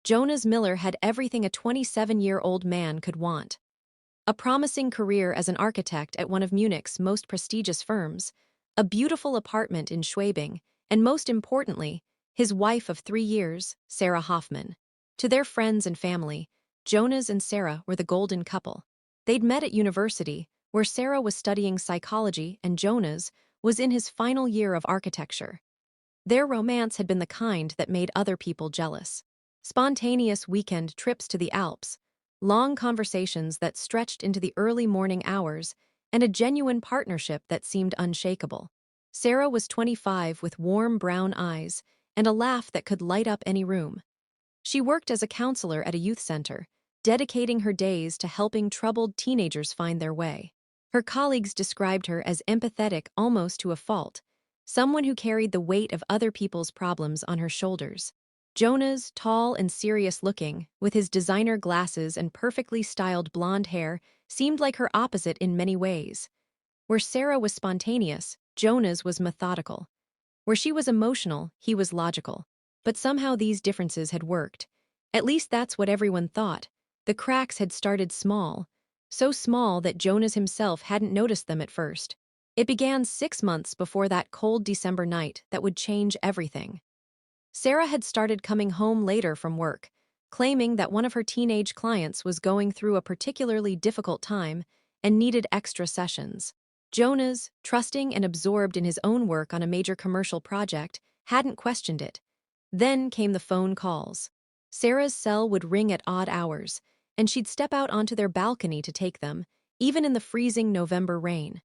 Jonas Miller had everything a 27-year-old man could want. A promising career as an architect at one of Munich's most prestigious firms, a beautiful apartment in Schwabing, and most importantly, his wife of 3 years, Sarah Hoffman. To their friends and family, Jonas and Sarah were the golden couple. They'd met at university, where Sarah was studying psychology and Jonas was in his final year of architecture. Their romance had been the kind that made other people jealous. Spontaneous weekend trips to the Alps, long conversations that stretched into the early morning hours, and a genuine partnership that seemed unshakable. Sarah was 25 with warm brown eyes and a laugh that could light up any room. She worked as a counselor at a youth center, dedicating her days to helping troubled teenagers find their way. Her colleagues described her as empathetic almost to a fault, someone who carried the weight of other people's problems on her shoulders. Jonas, tall and serious-looking, with his designer glasses and perfectly styled blonde hair, seemed like her opposite in many ways. Where Sarah was spontaneous, Jonas was methodical. Where she was emotional, he was logical. But somehow these differences had worked. At least that's what everyone thought. The cracks had started small, so small that Jonas himself hadn't noticed them at first. It began 6 months before that cold December night that would change everything. Sarah had started coming home later from work, claiming that one of her teenage clients was going through a particularly difficult time and needed extra sessions. Jonas, trusting and absorbed in his own work on a major commercial project, hadn't questioned it. Then came the phone calls. Sarah's cell would ring at odd hours, and she'd step out onto their balcony to take them, even in the freezing November rain.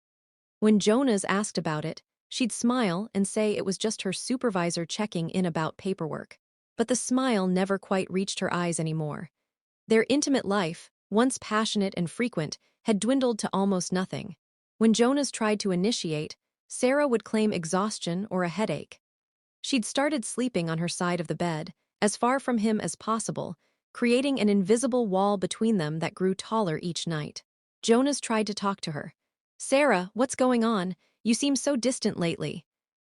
When Jonas asked about it, she'd smile and say it was just her supervisor checking in about paperwork. But the smile never quite reached her eyes anymore. Their intimate life, once passionate and frequent, had dwindled to almost nothing. When Jonas tried to initiate, Sarah would claim exhaustion or a headache. She'd started sleeping on her side of the bed, as far from him as possible, creating an invisible wall between them that grew taller each night. Jonas tried to talk to her. "Sarah, what's going on? You seem so distant lately."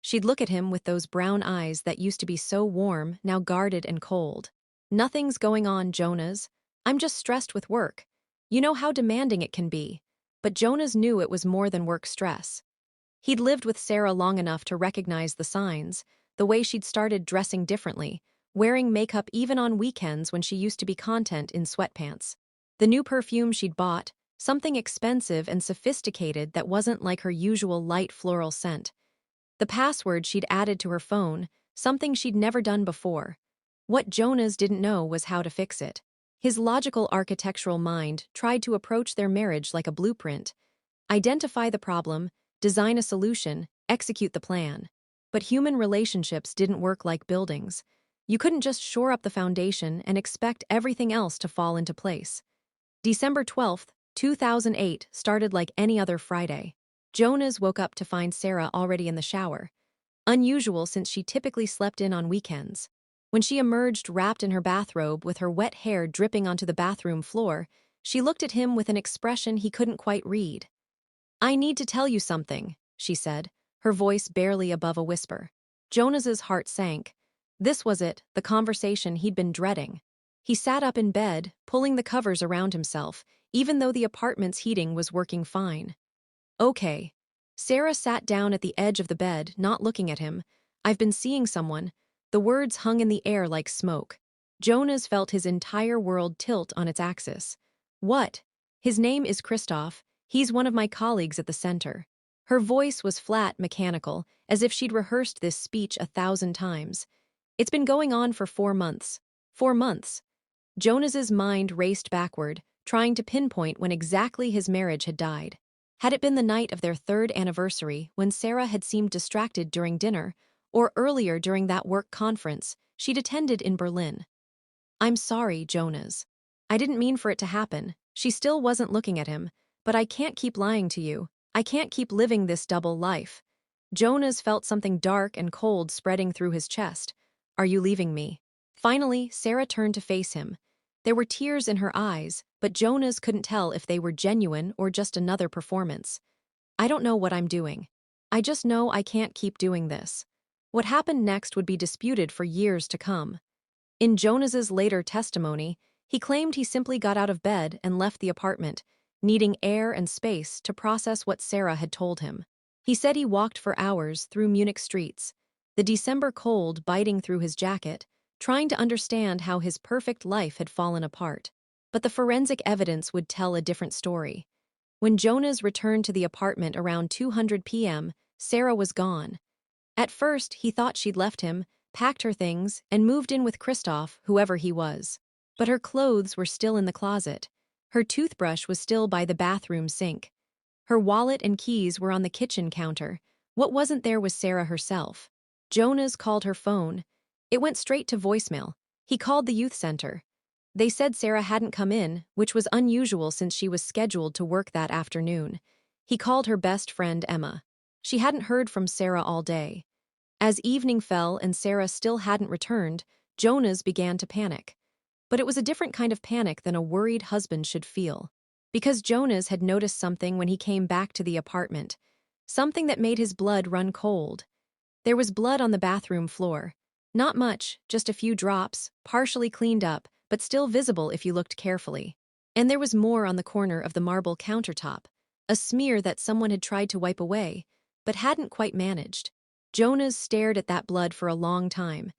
She'd look at him with those brown eyes that used to be so warm, now guarded and cold. "Nothing's going on, Jonas. I'm just stressed with work. You know how demanding it can be." But Jonas knew it was more than work stress. He'd lived with Sarah long enough to recognize the signs, the way she'd started dressing differently, wearing makeup even on weekends when she used to be content in sweatpants. The new perfume she'd bought, something expensive and sophisticated that wasn't like her usual light floral scent. The password she'd added to her phone, something she'd never done before. What Jonas didn't know was how to fix it. His logical architectural mind tried to approach their marriage like a blueprint. Identify the problem, design a solution, execute the plan. But human relationships didn't work like buildings. You couldn't just shore up the foundation and expect everything else to fall into place. December 12th, 2008 started like any other Friday. Jonas woke up to find Sarah already in the shower. Unusual since she typically slept in on weekends. When she emerged wrapped in her bathrobe with her wet hair dripping onto the bathroom floor, she looked at him with an expression he couldn't quite read. "I need to tell you something," she said, her voice barely above a whisper. Jonas's heart sank. This was it, the conversation he'd been dreading. He sat up in bed, pulling the covers around himself, even though the apartment's heating was working fine. "Okay." Sarah sat down at the edge of the bed, not looking at him. "I've been seeing someone." The words hung in the air like smoke. Jonas felt his entire world tilt on its axis. "What?" "His name is Christoph. He's one of my colleagues at the center." Her voice was flat, mechanical, as if she'd rehearsed this speech 1,000 times. "It's been going on for 4 months." 4 months. Jonas's mind raced backward, trying to pinpoint when exactly his marriage had died. Had it been the night of their 3rd anniversary when Sarah had seemed distracted during dinner, or earlier during that work conference she'd attended in Berlin? "I'm sorry, Jonas. I didn't mean for it to happen." She still wasn't looking at him. "But I can't keep lying to you. I can't keep living this double life." Jonas felt something dark and cold spreading through his chest. "Are you leaving me?" Finally, Sarah turned to face him. There were tears in her eyes, but Jonas couldn't tell if they were genuine or just another performance. "I don't know what I'm doing. I just know I can't keep doing this." What happened next would be disputed for years to come. In Jonas's later testimony, he claimed he simply got out of bed and left the apartment, needing air and space to process what Sarah had told him. He said he walked for hours through Munich streets, the December cold biting through his jacket, trying to understand how his perfect life had fallen apart. But the forensic evidence would tell a different story. When Jonas returned to the apartment around 2:00 p.m., Sarah was gone. At first, he thought she'd left him, packed her things, and moved in with Christoph, whoever he was. But her clothes were still in the closet. Her toothbrush was still by the bathroom sink. Her wallet and keys were on the kitchen counter. What wasn't there was Sarah herself. Jonas called her phone. It went straight to voicemail. He called the youth center. They said Sarah hadn't come in, which was unusual since she was scheduled to work that afternoon. He called her best friend Emma. She hadn't heard from Sarah all day. As evening fell and Sarah still hadn't returned, Jonas began to panic. But it was a different kind of panic than a worried husband should feel. Because Jonas had noticed something when he came back to the apartment. Something that made his blood run cold. There was blood on the bathroom floor. Not much, just a few drops, partially cleaned up, but still visible if you looked carefully. And there was more on the corner of the marble countertop, a smear that someone had tried to wipe away, but hadn't quite managed. Jonas stared at that blood for a long time.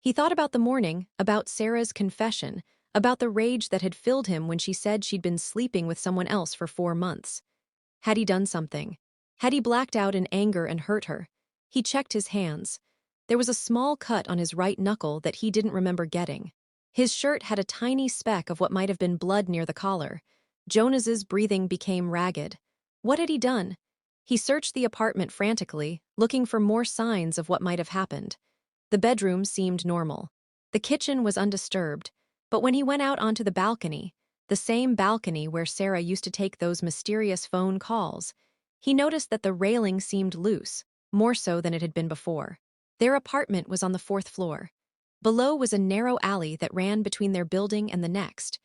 He thought about the morning, about Sarah's confession, about the rage that had filled him when she said she'd been sleeping with someone else for 4 months. Had he done something? Had he blacked out in anger and hurt her? He checked his hands. There was a small cut on his right knuckle that he didn't remember getting. His shirt had a tiny speck of what might have been blood near the collar. Jonas's breathing became ragged. What had he done? He searched the apartment frantically, looking for more signs of what might have happened. The bedroom seemed normal. The kitchen was undisturbed, but when he went out onto the balcony, the same balcony where Sarah used to take those mysterious phone calls, he noticed that the railing seemed loose, more so than it had been before. Their apartment was on the 4th floor. Below was a narrow alley that ran between their building and the next.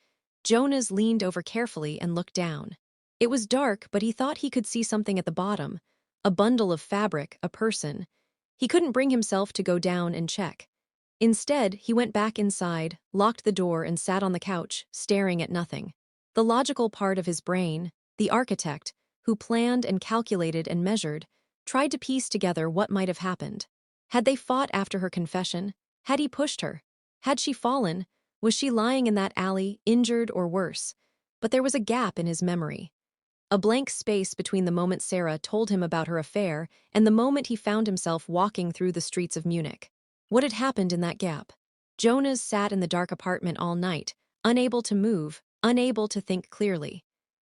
Jonas leaned over carefully and looked down. It was dark, but he thought he could see something at the bottom. A bundle of fabric, a person. He couldn't bring himself to go down and check. Instead, he went back inside, locked the door and sat on the couch, staring at nothing. The logical part of his brain, the architect, who planned and calculated and measured, tried to piece together what might have happened. Had they fought after her confession? Had he pushed her? Had she fallen? Was she lying in that alley, injured or worse? But there was a gap in his memory. A blank space between the moment Sarah told him about her affair and the moment he found himself walking through the streets of Munich. What had happened in that gap? Jonas sat in the dark apartment all night, unable to move, unable to think clearly.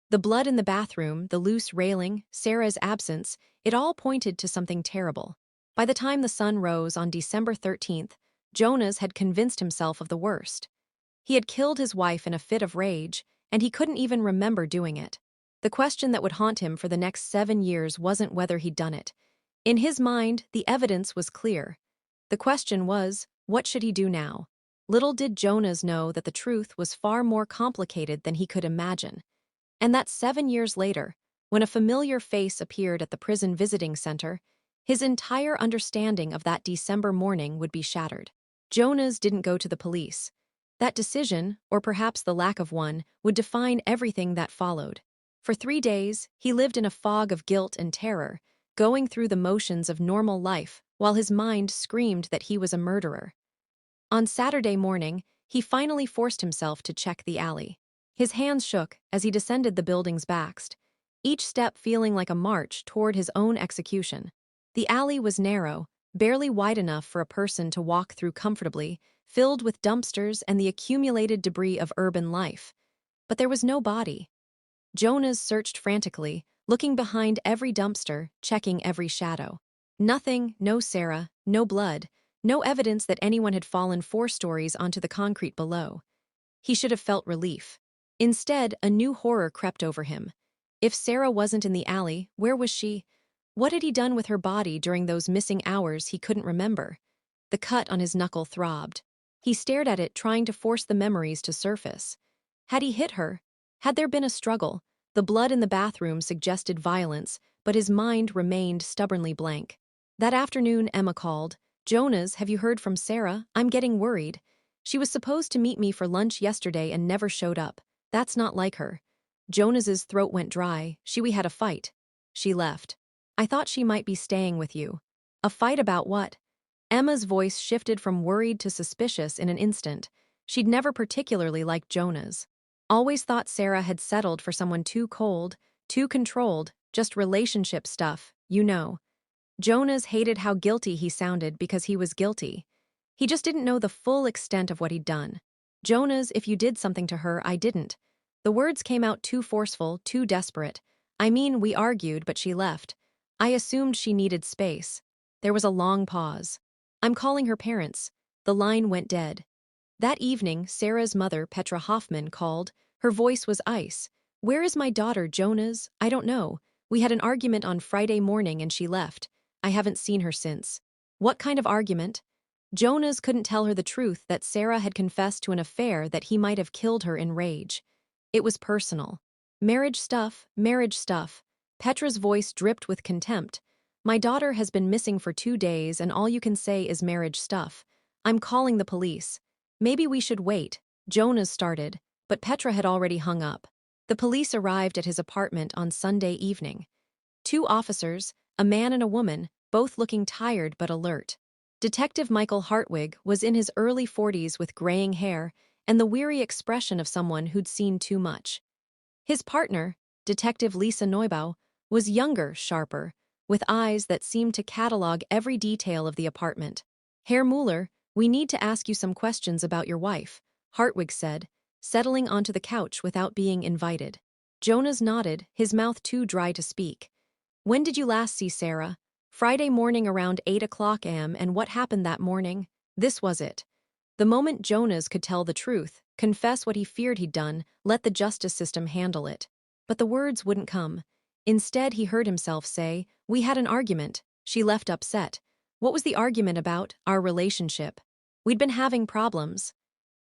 The blood in the bathroom, the loose railing, Sarah's absence, it all pointed to something terrible. By the time the sun rose on December 13th, Jonas had convinced himself of the worst. He had killed his wife in a fit of rage, and he couldn't even remember doing it. The question that would haunt him for the next 7 years wasn't whether he'd done it. In his mind, the evidence was clear. The question was, what should he do now? Little did Jonas know that the truth was far more complicated than he could imagine. And that 7 years later, when a familiar face appeared at the prison visiting center, his entire understanding of that December morning would be shattered. Jonas didn't go to the police. That decision, or perhaps the lack of one, would define everything that followed. For 3 days, he lived in a fog of guilt and terror, going through the motions of normal life while his mind screamed that he was a murderer. On Saturday morning, he finally forced himself to check the alley. His hands shook as he descended the building's backst, each step feeling like a march toward his own execution. The alley was narrow, barely wide enough for a person to walk through comfortably, filled with dumpsters and the accumulated debris of urban life. But there was no body. Jonas searched frantically, looking behind every dumpster, checking every shadow. Nothing, no Sarah, no blood, no evidence that anyone had fallen 4 stories onto the concrete below. He should have felt relief. Instead, a new horror crept over him. If Sarah wasn't in the alley, where was she? What had he done with her body during those missing hours he couldn't remember? The cut on his knuckle throbbed. He stared at it, trying to force the memories to surface. Had he hit her? Had there been a struggle? The blood in the bathroom suggested violence, but his mind remained stubbornly blank. That afternoon, Emma called. "Jonas, have you heard from Sarah? I'm getting worried." She was supposed to meet me for lunch yesterday and never showed up. That's not like her. Jonas's throat went dry. We had a fight. She left. I thought she might be staying with you. A fight about what? Emma's voice shifted from worried to suspicious in an instant. She'd never particularly liked Jonas. Always thought Sarah had settled for someone too cold, too controlled, just relationship stuff, you know. Jonas hated how guilty he sounded because he was guilty. He just didn't know the full extent of what he'd done. Jonas, if you did something to her, I didn't. The words came out too forceful, too desperate. I mean, we argued, but she left. I assumed she needed space. There was a long pause. I'm calling her parents. The line went dead. That evening, Sarah's mother, Petra Hoffman, called. Her voice was ice. Where is my daughter, Jonas? I don't know. We had an argument on Friday morning and she left. I haven't seen her since. What kind of argument? Jonas couldn't tell her the truth that Sarah had confessed to an affair that he might have killed her in rage. It was personal. Marriage stuff, marriage stuff. Petra's voice dripped with contempt. My daughter has been missing for 2 days and all you can say is marriage stuff. I'm calling the police. Maybe we should wait, Jonas started, but Petra had already hung up. The police arrived at his apartment on Sunday evening. 2 officers, a man and a woman, both looking tired but alert. Detective Michael Hartwig was in his early 40s with graying hair and the weary expression of someone who'd seen too much. His partner, Detective Lisa Neubau, was younger, sharper, with eyes that seemed to catalog every detail of the apartment. Herr Mueller, we need to ask you some questions about your wife, Hartwig said, settling onto the couch without being invited. Jonas nodded, his mouth too dry to speak. When did you last see Sarah? Friday morning around 8 a.m. And what happened that morning? This was it. The moment Jonas could tell the truth, confess what he feared he'd done, let the justice system handle it. But the words wouldn't come. Instead, he heard himself say, we had an argument. She left upset. What was the argument about? Our relationship. We'd been having problems.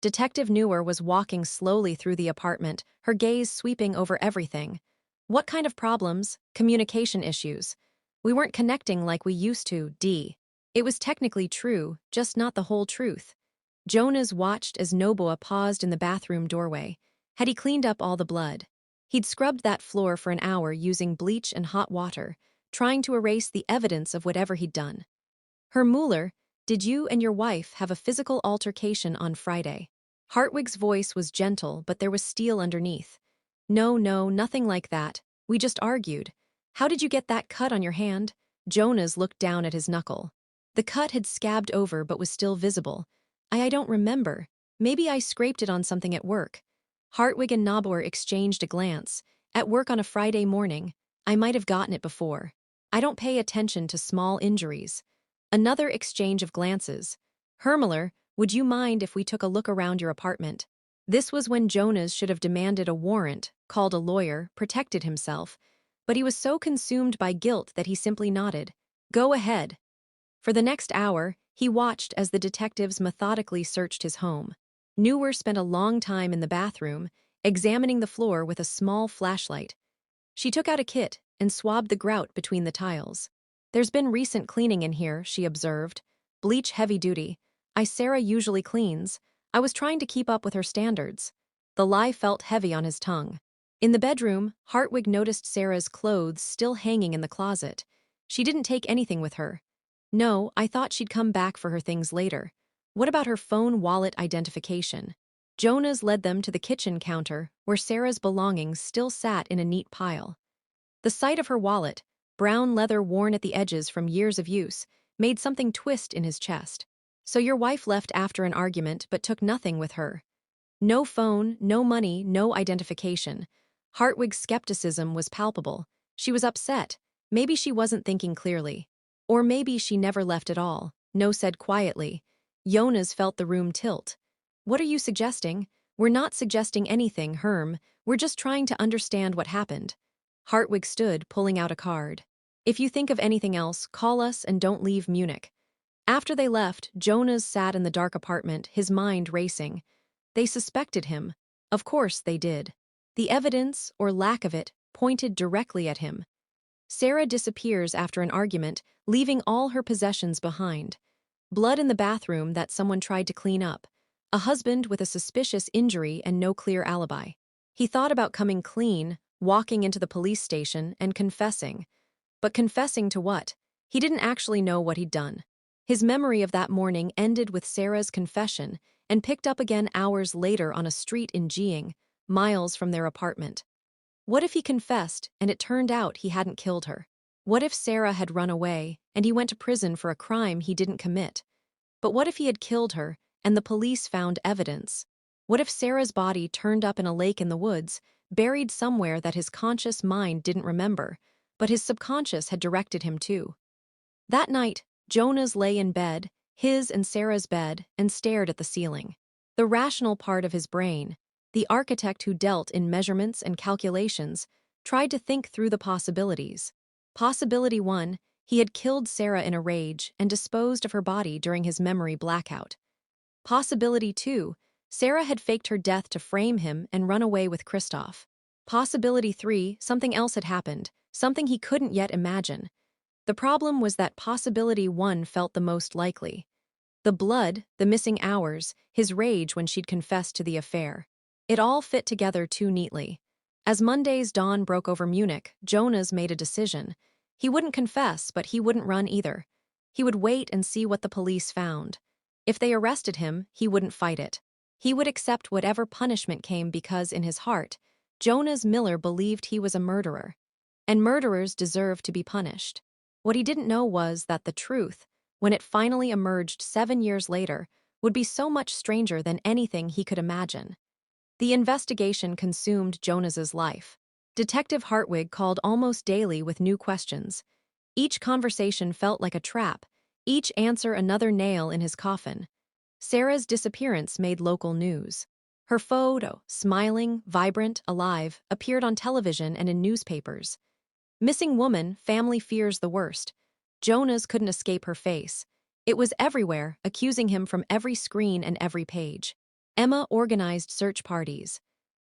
Detective Neuer was walking slowly through the apartment, her gaze sweeping over everything. What kind of problems? Communication issues. We weren't connecting like we used to, D. It was technically true, just not the whole truth. Jonas watched as Noboa paused in the bathroom doorway. Had he cleaned up all the blood? He'd scrubbed that floor for an hour using bleach and hot water, trying to erase the evidence of whatever he'd done. Herr Mueller, did you and your wife have a physical altercation on Friday? Hartwig's voice was gentle, but there was steel underneath. No, nothing like that. We just argued. How did you get that cut on your hand? Jonas looked down at his knuckle. The cut had scabbed over but was still visible. I don't remember. Maybe I scraped it on something at work. Hartwig and Nabor exchanged a glance. At work on a Friday morning. I might have gotten it before. I don't pay attention to small injuries. Another exchange of glances. Hermler, would you mind if we took a look around your apartment? This was when Jonas should have demanded a warrant, called a lawyer, protected himself, but he was so consumed by guilt that he simply nodded. Go ahead. For the next hour, he watched as the detectives methodically searched his home. Neuer spent a long time in the bathroom, examining the floor with a small flashlight. She took out a kit and swabbed the grout between the tiles. There's been recent cleaning in here, she observed. Bleach heavy duty. Sarah usually cleans. I was trying to keep up with her standards. The lie felt heavy on his tongue. In the bedroom, Hartwig noticed Sarah's clothes still hanging in the closet. She didn't take anything with her. No, I thought she'd come back for her things later. What about her phone wallet identification? Jonas led them to the kitchen counter, where Sarah's belongings still sat in a neat pile. The sight of her wallet, brown leather worn at the edges from years of use, made something twist in his chest. So your wife left after an argument but took nothing with her. No phone, no money, no identification. Hartwig's skepticism was palpable. She was upset. Maybe she wasn't thinking clearly. Or maybe she never left at all, No said quietly. Jonas felt the room tilt. What are you suggesting? We're not suggesting anything, Herm. We're just trying to understand what happened. Hartwig stood, pulling out a card. If you think of anything else, call us and don't leave Munich. After they left, Jonas sat in the dark apartment, his mind racing. They suspected him. Of course they did. The evidence, or lack of it, pointed directly at him. Sarah disappears after an argument, leaving all her possessions behind. Blood in the bathroom that someone tried to clean up. a husband with a suspicious injury and no clear alibi. He thought about coming clean, walking into the police station and confessing. But confessing to what? He didn't actually know what he'd done. His memory of that morning ended with Sarah's confession and picked up again hours later on a street in Jiang, miles from their apartment. What if he confessed and it turned out he hadn't killed her? What if Sarah had run away and he went to prison for a crime he didn't commit? But what if he had killed her and the police found evidence? What if Sarah's body turned up in a lake in the woods, buried somewhere that his conscious mind didn't remember, but his subconscious had directed him to? That night, Jonas lay in bed, his and Sarah's bed, and stared at the ceiling. The rational part of his brain, the architect who dealt in measurements and calculations, tried to think through the possibilities. Possibility 1, he had killed Sarah in a rage and disposed of her body during his memory blackout. Possibility 2, Sarah had faked her death to frame him and run away with Christoph. Possibility 3, something else had happened, something he couldn't yet imagine. The problem was that possibility 1 felt the most likely. The blood, the missing hours, his rage when she'd confessed to the affair. It all fit together too neatly. As Monday's dawn broke over Munich, Jonas made a decision. He wouldn't confess, but he wouldn't run either. He would wait and see what the police found. If they arrested him, he wouldn't fight it. He would accept whatever punishment came because, in his heart, Jonas Miller believed he was a murderer. And murderers deserve to be punished. What he didn't know was that the truth, when it finally emerged 7 years later, would be so much stranger than anything he could imagine. The investigation consumed Jonas's life. Detective Hartwig called almost daily with new questions. Each conversation felt like a trap, each answer another nail in his coffin. Sarah's disappearance made local news. Her photo, smiling, vibrant, alive, appeared on television and in newspapers. Missing woman, family fears the worst. Jonas couldn't escape her face. It was everywhere, accusing him from every screen and every page. Emma organized search parties.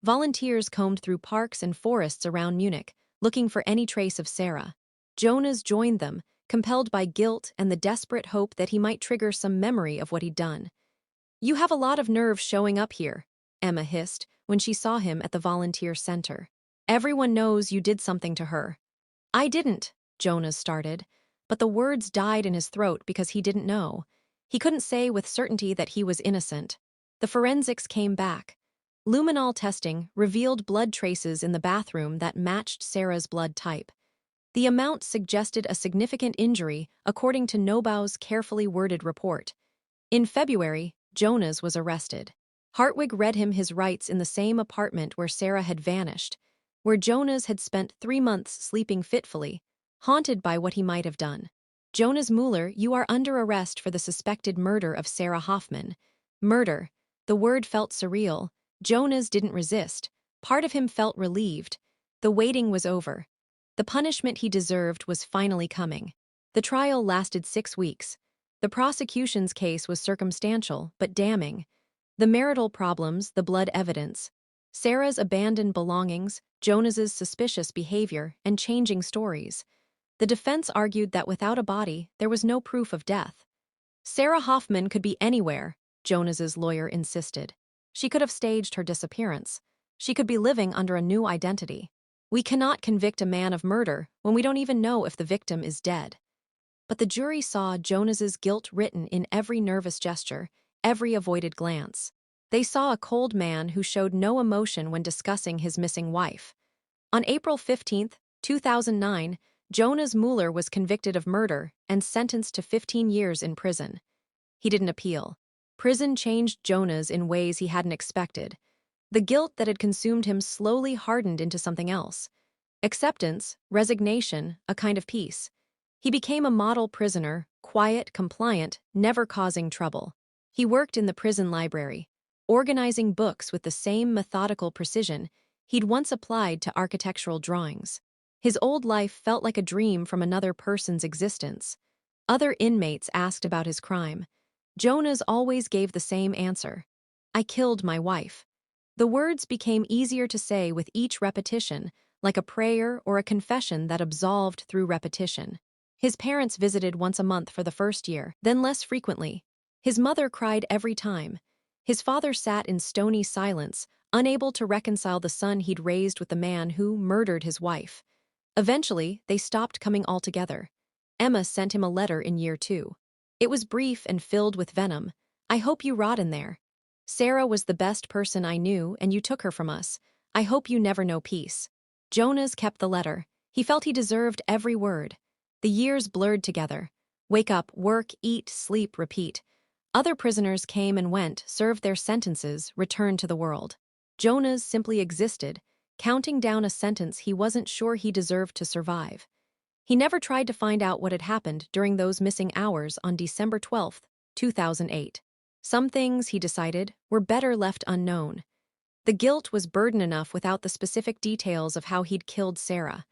Volunteers combed through parks and forests around Munich, looking for any trace of Sarah. Jonas joined them, compelled by guilt and the desperate hope that he might trigger some memory of what he'd done. "You have a lot of nerve showing up here," Emma hissed when she saw him at the volunteer center. "Everyone knows you did something to her." "I didn't," Jonas started, but the words died in his throat because he didn't know. He couldn't say with certainty that he was innocent. The forensics came back. Luminol testing revealed blood traces in the bathroom that matched Sarah's blood type. The amount suggested a significant injury, according to Nobau's carefully worded report. In February, Jonas was arrested. Hartwig read him his rights in the same apartment where Sarah had vanished, where Jonas had spent 3 months sleeping fitfully, haunted by what he might have done. "Jonas Müller, you are under arrest for the suspected murder of Sarah Hoffman." Murder. The word felt surreal. Jonas didn't resist. Part of him felt relieved. The waiting was over. The punishment he deserved was finally coming. The trial lasted 6 weeks. The prosecution's case was circumstantial, but damning. The marital problems, the blood evidence. Sarah's abandoned belongings, Jonas's suspicious behavior, and changing stories. The defense argued that without a body, there was no proof of death. Sarah Hoffman could be anywhere, Jonas's lawyer insisted. She could have staged her disappearance. She could be living under a new identity. "We cannot convict a man of murder when we don't even know if the victim is dead." But the jury saw Jonas's guilt written in every nervous gesture, every avoided glance. They saw a cold man who showed no emotion when discussing his missing wife. On April 15, 2009, Jonas Müller was convicted of murder and sentenced to 15 years in prison. He didn't appeal. Prison changed Jonas in ways he hadn't expected. The guilt that had consumed him slowly hardened into something else. Acceptance, resignation, a kind of peace. He became a model prisoner, quiet, compliant, never causing trouble. He worked in the prison library, organizing books with the same methodical precision he'd once applied to architectural drawings. His old life felt like a dream from another person's existence. Other inmates asked about his crime. Jonas always gave the same answer: "I killed my wife." The words became easier to say with each repetition, like a prayer or a confession that absolved through repetition. His parents visited once a month for the first year, then less frequently. His mother cried every time. His father sat in stony silence, unable to reconcile the son he'd raised with the man who murdered his wife. Eventually, they stopped coming altogether. Emma sent him a letter in year 2. It was brief and filled with venom. "I hope you rot in there. Sarah was the best person I knew, and you took her from us. I hope you never know peace." Jonas kept the letter. He felt he deserved every word. The years blurred together. Wake up, work, eat, sleep, repeat. Other prisoners came and went, served their sentences, returned to the world. Jonas simply existed, counting down a sentence he wasn't sure he deserved to survive. He never tried to find out what had happened during those missing hours on December 12th, 2008. Some things, he decided, were better left unknown. The guilt was burden enough without the specific details of how he'd killed Sarah.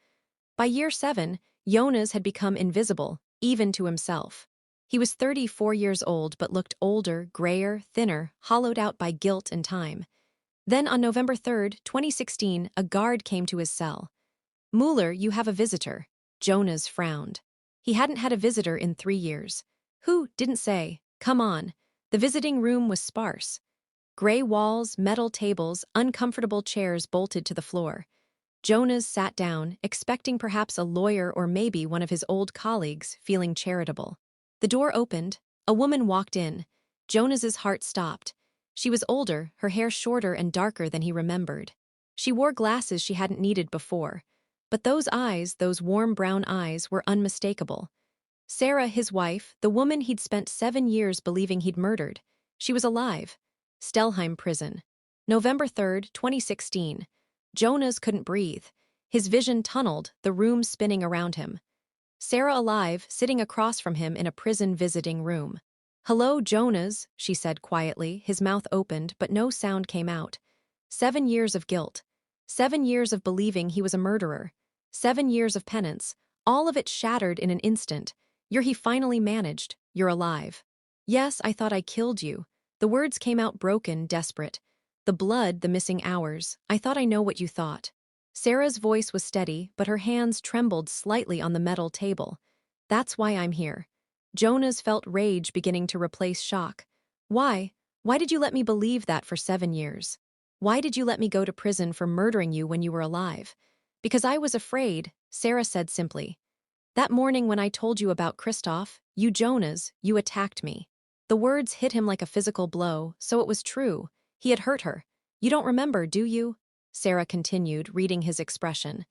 By year 7, Jonas had become invisible, even to himself. He was 34 years old but looked older, grayer, thinner, hollowed out by guilt and time. Then on November 3rd, 2016, a guard came to his cell. "Mueller, you have a visitor." Jonas frowned. He hadn't had a visitor in 3 years. "Who?" Didn't say. "Come on." The visiting room was sparse. Gray walls, metal tables, uncomfortable chairs bolted to the floor. Jonas sat down, expecting perhaps a lawyer or maybe one of his old colleagues, feeling charitable. The door opened. A woman walked in. Jonas's heart stopped. She was older, her hair shorter and darker than he remembered. She wore glasses she hadn't needed before. But those eyes, those warm brown eyes, were unmistakable. Sarah, his wife, the woman he'd spent 7 years believing he'd murdered. She was alive. Stelheim Prison. November 3rd, 2016. Jonas couldn't breathe. His vision tunneled, the room spinning around him. Sarah alive, sitting across from him in a prison visiting room. "Hello, Jonas," she said quietly, his mouth opened, but no sound came out. 7 years of guilt. 7 years of believing he was a murderer. 7 years of penance, all of it shattered in an instant. He finally managed. "You're alive." "Yes, I thought I killed you." The words came out broken, desperate. "The blood, the missing hours. I thought I know what you thought." Sarah's voice was steady, but her hands trembled slightly on the metal table. "That's why I'm here." Jonas felt rage beginning to replace shock. "Why? Why did you let me believe that for 7 years? Why did you let me go to prison for murdering you when you were alive?" "Because I was afraid," Sarah said simply. "That morning when I told you about Christoph, you Jonas, you attacked me." The words hit him like a physical blow, so it was true. He had hurt her. "You don't remember, do you?" Sarah continued, reading his expression.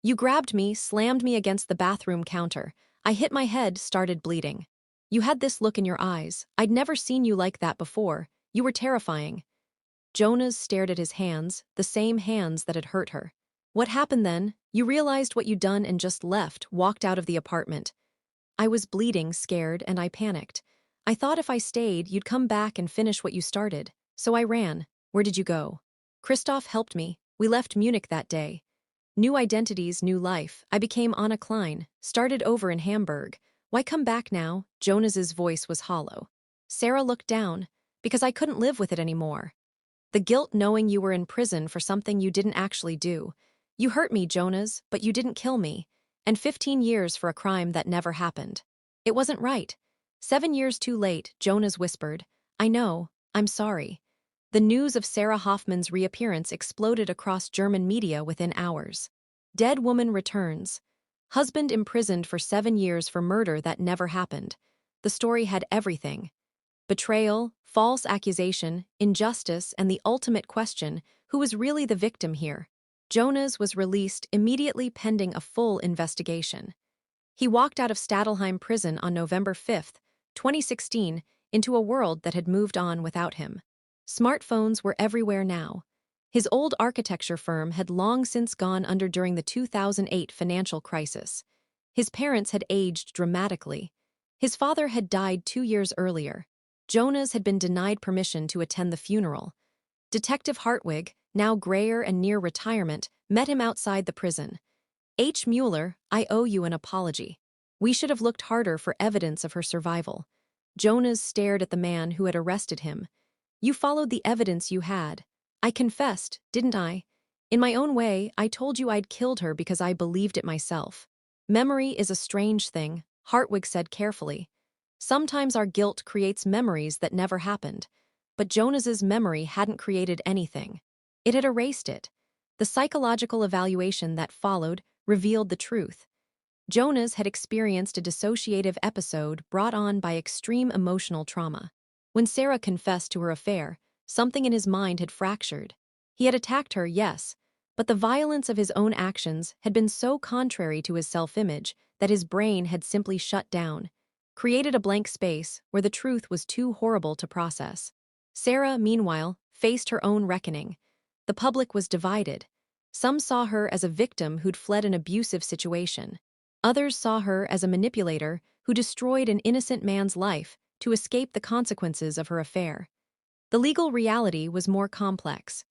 "You grabbed me, slammed me against the bathroom counter. I hit my head, started bleeding. You had this look in your eyes. I'd never seen you like that before. You were terrifying." Jonas stared at his hands, the same hands that had hurt her. "What happened then? You realized what you'd done and just left, walked out of the apartment." "I was bleeding, scared, and I panicked. I thought if I stayed, you'd come back and finish what you started. So I ran." "Where did you go?" "Christoph helped me. We left Munich that day. New identities, new life. I became Anna Klein, started over in Hamburg. Why come back now?" Jonas's voice was hollow. Sarah looked down. "Because I couldn't live with it anymore. The guilt knowing you were in prison for something you didn't actually do. You hurt me, Jonas, but you didn't kill me. And 15 years for a crime that never happened. It wasn't right." 7 years too late, Jonas whispered. "I know. I'm sorry." The news of Sarah Hoffman's reappearance exploded across German media within hours. "Dead woman returns. Husband imprisoned for 7 years for murder that never happened." The story had everything. Betrayal, false accusation, injustice, and the ultimate question, who was really the victim here? Jonas was released immediately pending a full investigation. He walked out of Stadelheim prison on November 5th, 2016, into a world that had moved on without him. Smartphones were everywhere now. His old architecture firm had long since gone under during the 2008 financial crisis. His parents had aged dramatically. His father had died 2 years earlier. Jonas had been denied permission to attend the funeral. Detective Hartwig, now grayer and near retirement, met him outside the prison. "H. Mueller, I owe you an apology. We should have looked harder for evidence of her survival." Jonas stared at the man who had arrested him. "You followed the evidence you had. I confessed, didn't I? In my own way, I told you I'd killed her because I believed it myself." "Memory is a strange thing," Hartwig said carefully. "Sometimes our guilt creates memories that never happened. But Jonas's memory hadn't created anything. It had erased it. The psychological evaluation that followed revealed the truth. Jonas had experienced a dissociative episode brought on by extreme emotional trauma. When Sarah confessed to her affair, something in his mind had fractured. He had attacked her, yes, but the violence of his own actions had been so contrary to his self-image that his brain had simply shut down, created a blank space where the truth was too horrible to process. Sarah, meanwhile, faced her own reckoning. The public was divided. Some saw her as a victim who'd fled an abusive situation. Others saw her as a manipulator who destroyed an innocent man's life to escape the consequences of her affair. The legal reality was more complex.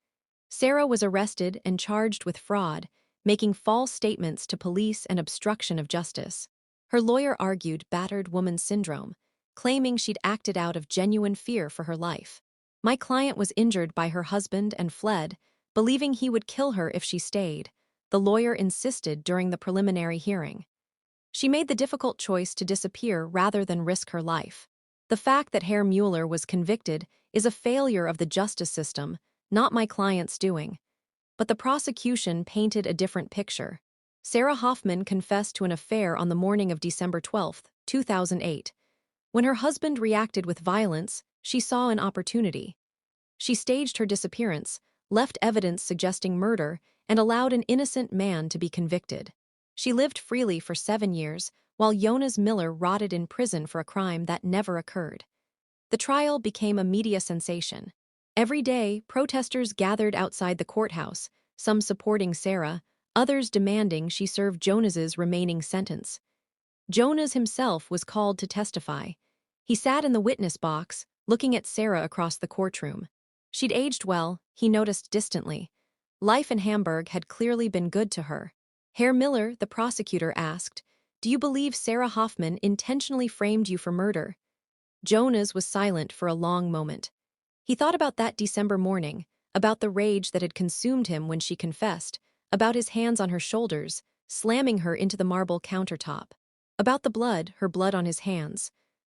Sarah was arrested and charged with fraud, making false statements to police and obstruction of justice. Her lawyer argued battered woman syndrome, claiming she'd acted out of genuine fear for her life. My client was injured by her husband and fled, believing he would kill her if she stayed, the lawyer insisted during the preliminary hearing. She made the difficult choice to disappear rather than risk her life. The fact that Herr Mueller was convicted is a failure of the justice system, not my client's doing. But the prosecution painted a different picture. Sarah Hoffman confessed to an affair on the morning of December 12, 2008. When her husband reacted with violence, she saw an opportunity. She staged her disappearance, left evidence suggesting murder, and allowed an innocent man to be convicted. She lived freely for 7 years, while Jonas Miller rotted in prison for a crime that never occurred. The trial became a media sensation. Every day, protesters gathered outside the courthouse, some supporting Sarah, others demanding she serve Jonas's remaining sentence. Jonas himself was called to testify. He sat in the witness box, looking at Sarah across the courtroom. She'd aged well, he noticed distantly. Life in Hamburg had clearly been good to her. Herr Miller, the prosecutor, asked, "Do you believe Sarah Hoffman intentionally framed you for murder?" Jonas was silent for a long moment. He thought about that December morning, about the rage that had consumed him when she confessed, about his hands on her shoulders, slamming her into the marble countertop, about the blood, her blood on his hands.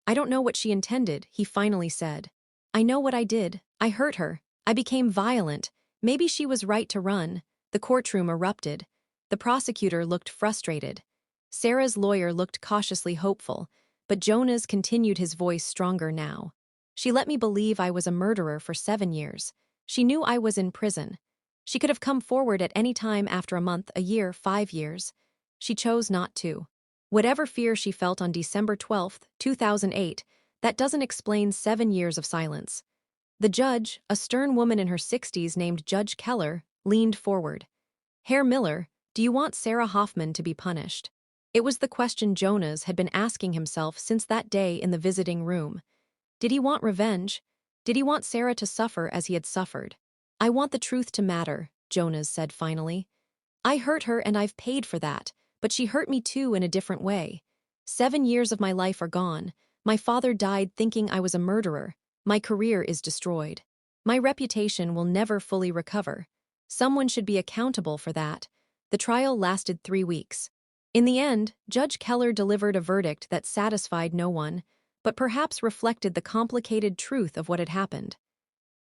"I don't know what she intended," he finally said. "I know what I did. I hurt her. I became violent. Maybe she was right to run." The courtroom erupted. The prosecutor looked frustrated. Sarah's lawyer looked cautiously hopeful, but Jonas continued, his voice stronger now. "She let me believe I was a murderer for 7 years. She knew I was in prison. She could have come forward at any time after a month, a year, 5 years. She chose not to. Whatever fear she felt on December 12, 2008, that doesn't explain 7 years of silence." The judge, a stern woman in her 60s named Judge Keller, leaned forward. "Herr Miller, do you want Sarah Hoffman to be punished?" It was the question Jonas had been asking himself since that day in the visiting room. Did he want revenge? Did he want Sarah to suffer as he had suffered? "I want the truth to matter," Jonas said finally. "I hurt her and I've paid for that, but she hurt me too in a different way. 7 years of my life are gone. My father died thinking I was a murderer. My career is destroyed. My reputation will never fully recover. Someone should be accountable for that." The trial lasted 3 weeks. In the end, Judge Keller delivered a verdict that satisfied no one, but perhaps reflected the complicated truth of what had happened.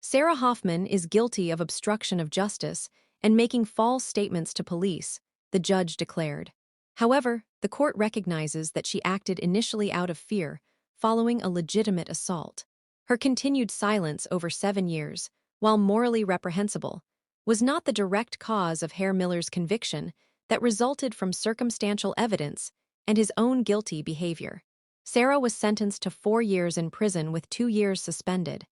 Sarah Hoffman is guilty of obstruction of justice and making false statements to police, the judge declared. However, the court recognizes that she acted initially out of fear, following a legitimate assault. Her continued silence over 7 years, while morally reprehensible, was not the direct cause of Herr Miller's conviction that resulted from circumstantial evidence and his own guilty behavior. Sarah was sentenced to 4 years in prison with 2 years suspended.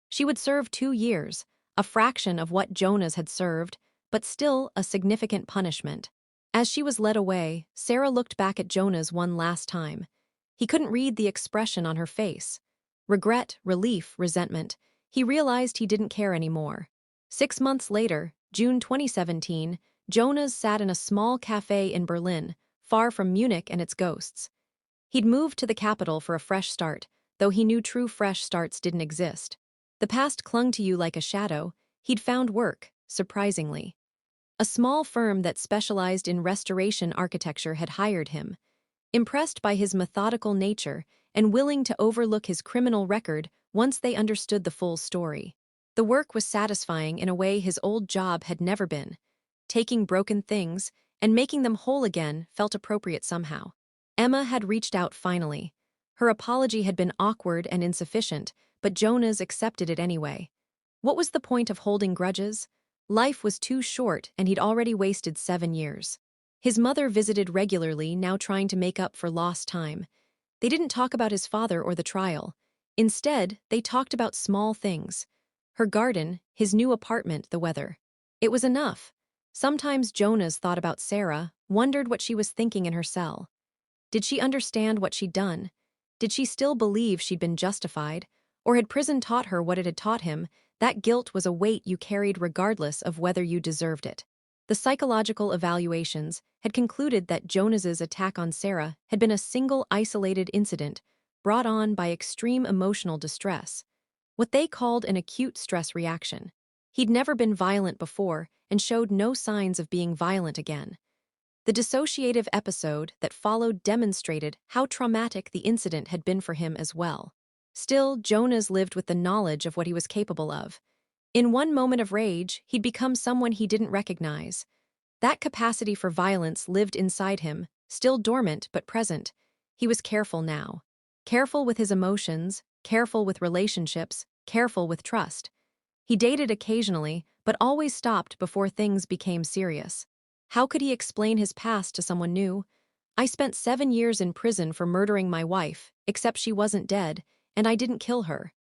She would serve 2 years, a fraction of what Jonas had served, but still a significant punishment. As she was led away, Sarah looked back at Jonas one last time. He couldn't read the expression on her face. Regret, relief, resentment. He realized he didn't care anymore. 6 months later, June 2017, Jonas sat in a small cafe in Berlin, far from Munich and its ghosts. He'd moved to the capital for a fresh start, though he knew true fresh starts didn't exist. The past clung to you like a shadow. He'd found work, surprisingly. A small firm that specialized in restoration architecture had hired him. Impressed by his methodical nature and willing to overlook his criminal record once they understood the full story. The work was satisfying in a way his old job had never been. Taking broken things and making them whole again felt appropriate somehow. Emma had reached out finally. Her apology had been awkward and insufficient, but Jonas accepted it anyway. What was the point of holding grudges? Life was too short, and he'd already wasted 7 years. His mother visited regularly, now trying to make up for lost time. They didn't talk about his father or the trial. Instead, they talked about small things. Her garden, his new apartment, the weather. It was enough. Sometimes Jonas thought about Sarah, wondered what she was thinking in her cell. Did she understand what she'd done? Did she still believe she'd been justified? Or had prison taught her what it had taught him? That guilt was a weight you carried regardless of whether you deserved it. The psychological evaluations had concluded that Jonas's attack on Sarah had been a single isolated incident brought on by extreme emotional distress, what they called an acute stress reaction. He'd never been violent before and showed no signs of being violent again. The dissociative episode that followed demonstrated how traumatic the incident had been for him as well. Still, Jonas lived with the knowledge of what he was capable of. In one moment of rage, he'd become someone he didn't recognize. That capacity for violence lived inside him, still dormant but present. He was careful now. Careful with his emotions, careful with relationships, careful with trust. He dated occasionally, but always stopped before things became serious. How could he explain his past to someone new? I spent 7 years in prison for murdering my wife, except she wasn't dead, and I didn't kill her.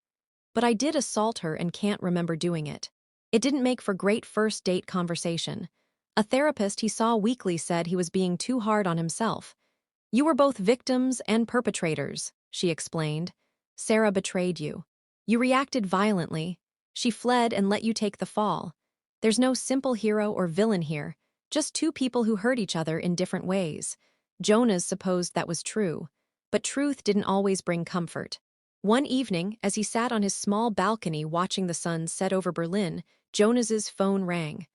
But I did assault her and can't remember doing it. It didn't make for great first date conversation. A therapist he saw weekly said he was being too hard on himself. You were both victims and perpetrators, she explained. Sarah betrayed you. You reacted violently. She fled and let you take the fall. There's no simple hero or villain here, just two people who hurt each other in different ways. Jonas supposed that was true, but truth didn't always bring comfort. One evening, as he sat on his small balcony watching the sun set over Berlin, Jonas's phone rang.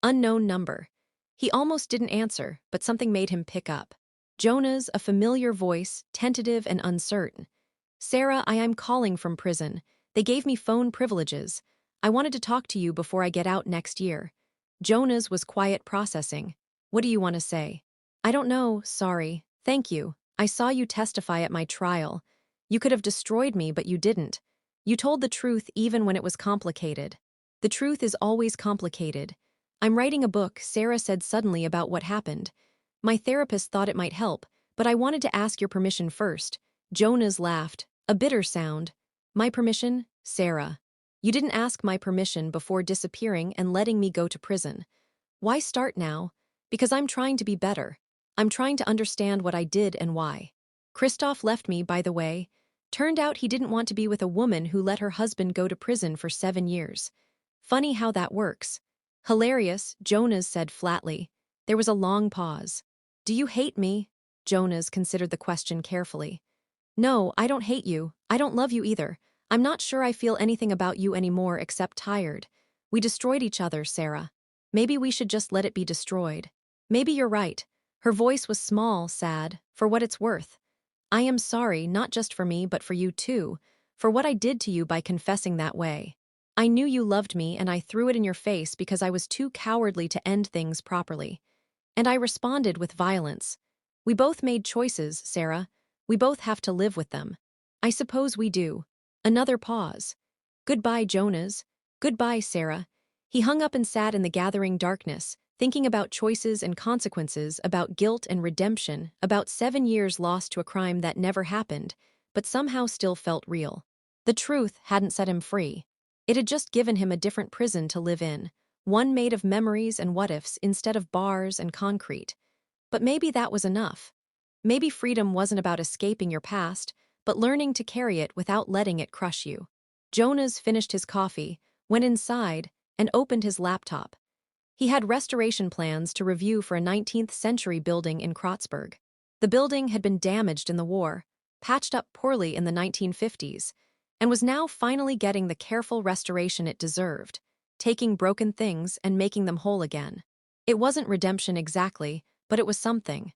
Unknown number. He almost didn't answer, but something made him pick up. Jonas, a familiar voice, tentative and uncertain. Sarah, I am calling from prison. They gave me phone privileges. I wanted to talk to you before I get out next year. Jonas was quiet processing. What do you want to say? I don't know, sorry. Thank you. I saw you testify at my trial. You could have destroyed me, but you didn't. You told the truth even when it was complicated. The truth is always complicated. I'm writing a book, Sarah said suddenly about what happened. My therapist thought it might help, but I wanted to ask your permission first. Jonas laughed, a bitter sound. My permission? Sarah. You didn't ask my permission before disappearing and letting me go to prison. Why start now? Because I'm trying to be better. I'm trying to understand what I did and why. Christoph left me, by the way. Turned out he didn't want to be with a woman who let her husband go to prison for 7 years. Funny how that works. Hilarious, Jonas said flatly. There was a long pause. Do you hate me? Jonas considered the question carefully. No, I don't hate you. I don't love you either. I'm not sure I feel anything about you anymore except tired. We destroyed each other, Sarah. Maybe we should just let it be destroyed. Maybe you're right. Her voice was small, sad, for what it's worth. I am sorry, not just for me, but for you too, for what I did to you by confessing that way. I knew you loved me and I threw it in your face because I was too cowardly to end things properly. And I responded with violence. We both made choices, Sarah. We both have to live with them. I suppose we do. Another pause. Goodbye, Jonas. Goodbye, Sarah. He hung up and sat in the gathering darkness, thinking about choices and consequences, about guilt and redemption, about 7 years lost to a crime that never happened, but somehow still felt real. The truth hadn't set him free. It had just given him a different prison to live in, one made of memories and what-ifs instead of bars and concrete. But maybe that was enough. Maybe freedom wasn't about escaping your past, but learning to carry it without letting it crush you. Jonas finished his coffee, went inside, and opened his laptop. He had restoration plans to review for a 19th-century building in Kreuzberg. The building had been damaged in the war, patched up poorly in the 1950s, and was now finally getting the careful restoration it deserved, taking broken things and making them whole again. It wasn't redemption exactly, but it was something.